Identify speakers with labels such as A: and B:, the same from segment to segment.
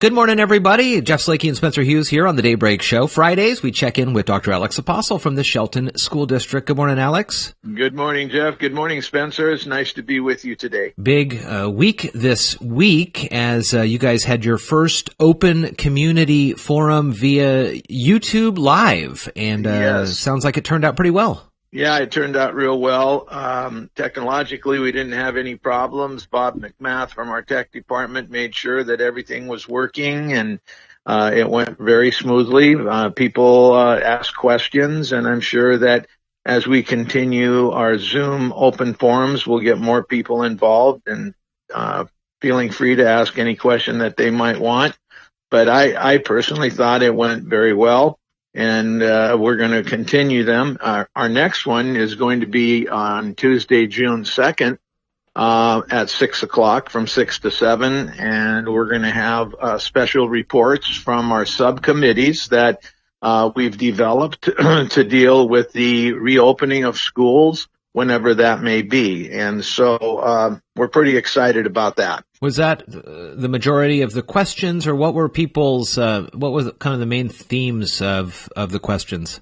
A: Good morning, everybody. Jeff Slakey and Spencer Hughes here on the Daybreak Show. Fridays, we check in with Dr. Alex Apostle from the Shelton School District. Good morning, Alex.
B: Good morning, Jeff. Good morning, Spencer. It's nice to be with you today.
A: Big week this week as you guys had your first open community forum via YouTube Live. And
B: Yes.
A: Sounds like it turned out pretty well.
B: Yeah, it turned out real well. Technologically, we didn't have any problems. Bob McMath from our tech department made sure that everything was working, and it went very smoothly. People asked questions, and I'm sure that as we continue our Zoom open forums, we'll get more people involved and feeling free to ask any question that they might want. But I personally thought it went very well. And we're going to continue them. Our next one is going to be on Tuesday, June 2nd at 6 o'clock from 6 to 7. And we're going to have special reports from our subcommittees that we've developed to deal with the reopening of schools whenever that may be. And so we're pretty excited about that.
A: Was that the majority of the questions, or what were people's, what was kind of the main themes of the questions?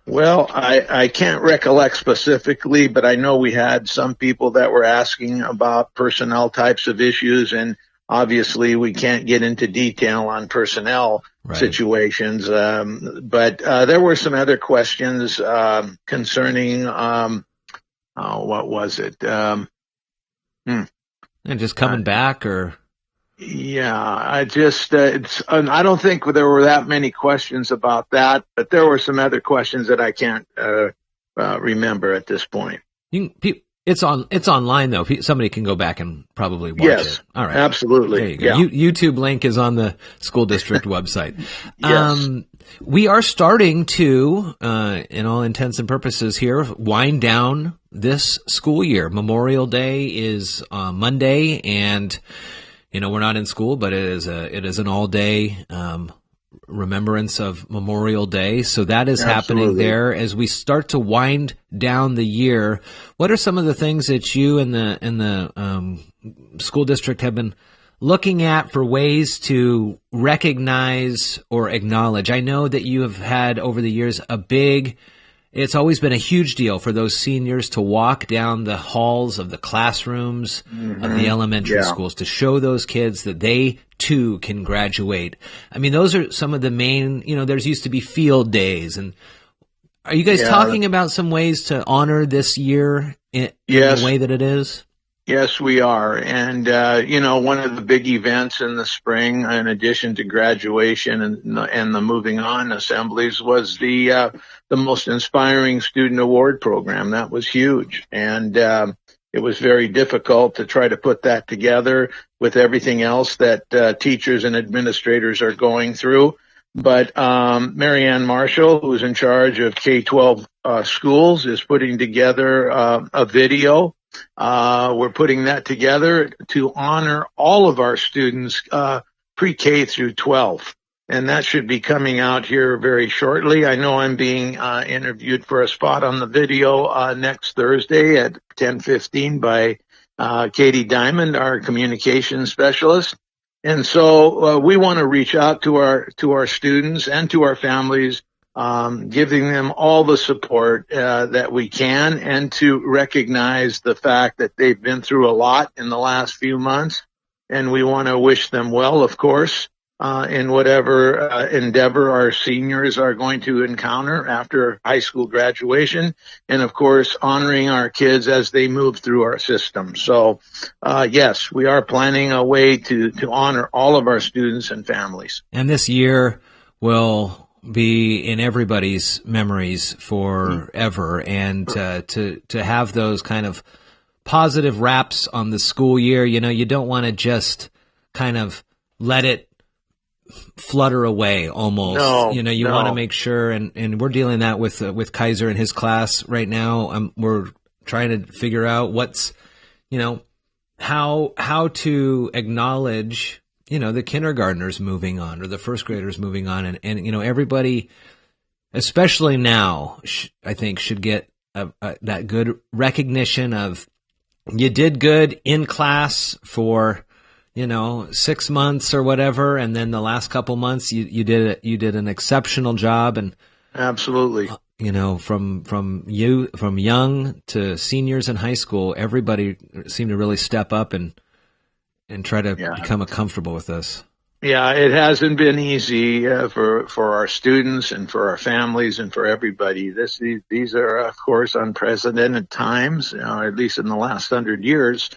B: Well, I can't recollect specifically, but I know we had some people that were asking about personnel types of issues, and obviously we can't get into detail on personnel situations. But there were some other questions concerning, what was it?
A: And just coming back, or?
B: Yeah, I don't think there were that many questions about that, but there were some other questions that I can't remember at this point.
A: It's online though. Somebody can go back and probably watch it. All right,
B: absolutely.
A: There you go.
B: Yeah.
A: YouTube link is on the school district website.
B: Yes.
A: We are starting to, in all intents and purposes here, wind down this school year. Memorial Day is Monday, and we're not in school, but it is an all day remembrance of Memorial Day. So that is happening there as we start to wind down the year. What are some of the things that you and the school district have been looking at for ways to recognize or acknowledge? I know that you have had over the years it's always been a huge deal for those seniors to walk down the halls of the classrooms of the elementary schools to show those kids that they too can graduate. I mean, those are some of the main, there's used to be field days. And are you guys talking about some ways to honor this year in the way that it is?
B: Yes, we are. And, one of the big events in the spring, in addition to graduation and the moving on assemblies, was the most inspiring student award program. That was huge. And, it was very difficult to try to put that together with everything else that, teachers and administrators are going through. But, Marianne Marshall, who's in charge of K-12, schools, is putting together, a video. We're putting that together to honor all of our students, pre-K through 12. And that should be coming out here very shortly. I know I'm being interviewed for a spot on the video next Thursday at 10:15 by Katie Diamond, our communications specialist. And so we want to reach out to our students and to our families, giving them all the support that we can, and to recognize the fact that they've been through a lot in the last few months. And we want to wish them well, of course, in whatever endeavor our seniors are going to encounter after high school graduation, and of course honoring our kids as they move through our system. So yes, we are planning a way to honor all of our students and families.
A: And this year will be in everybody's memories forever, and to have those kind of positive wraps on the school year, you don't want to just kind of let it flutter away almost.
B: No,
A: you want to make sure, and we're dealing that with Kaiser and his class right now. We're trying to figure out what's, how to acknowledge, the kindergartners moving on or the first graders moving on, and everybody, especially now, I think should get that good recognition of you did good in class for 6 months or whatever, and then the last couple months you did an exceptional job. And
B: absolutely,
A: from young to seniors in high school, everybody seemed to really step up and try to become comfortable with this.
B: Yeah, it hasn't been easy for our students and for our families and for everybody. These are, of course, unprecedented times. At least in the last 100 years,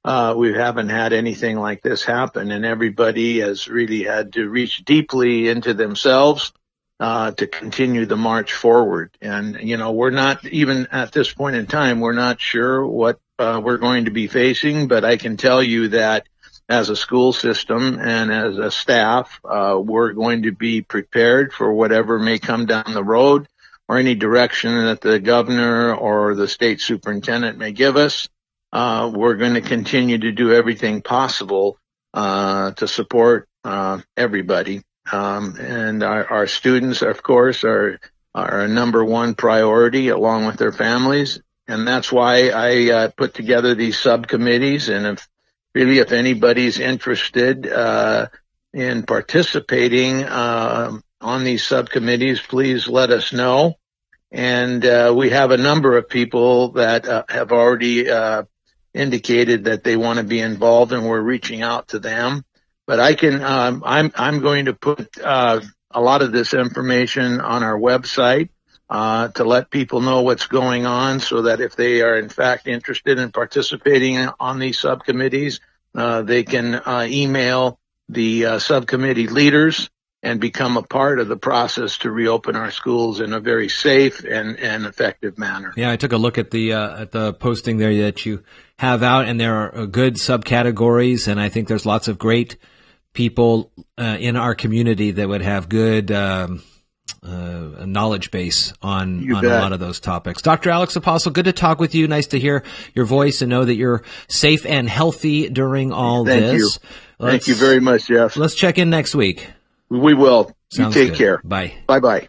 B: we haven't had anything like this happen, and everybody has really had to reach deeply into themselves to continue the march forward. And we're not, even at this point in time, we're not sure what we're going to be facing, but I can tell you that as a school system and as a staff, we're going to be prepared for whatever may come down the road or any direction that the governor or the state superintendent may give us. We're going to continue to do everything possible to support everybody. And our students, of course, are a number one priority along with their families. And that's why I put together these subcommittees. And if anybody's interested in participating on these subcommittees, please let us know. And we have a number of people that have already indicated that they want to be involved, and we're reaching out to them. But I'm going to put a lot of this information on our website to let people know what's going on, so that if they are in fact interested in participating on these subcommittees, they can email the subcommittee leaders and become a part of the process to reopen our schools in a very safe and effective manner.
A: Yeah, I took a look at the posting there that you have out, and there are good subcategories, and I think there's lots of great people in our community that would have good knowledge base on a lot of those topics. Dr. Alex Apostle, good to talk with you. Nice to hear your voice and know that you're safe and healthy during all this.
B: Thank you very much, Jeff.
A: Let's check in next week.
B: We will.
A: Sounds
B: you take
A: good.
B: care.
A: Bye.
B: Bye-bye.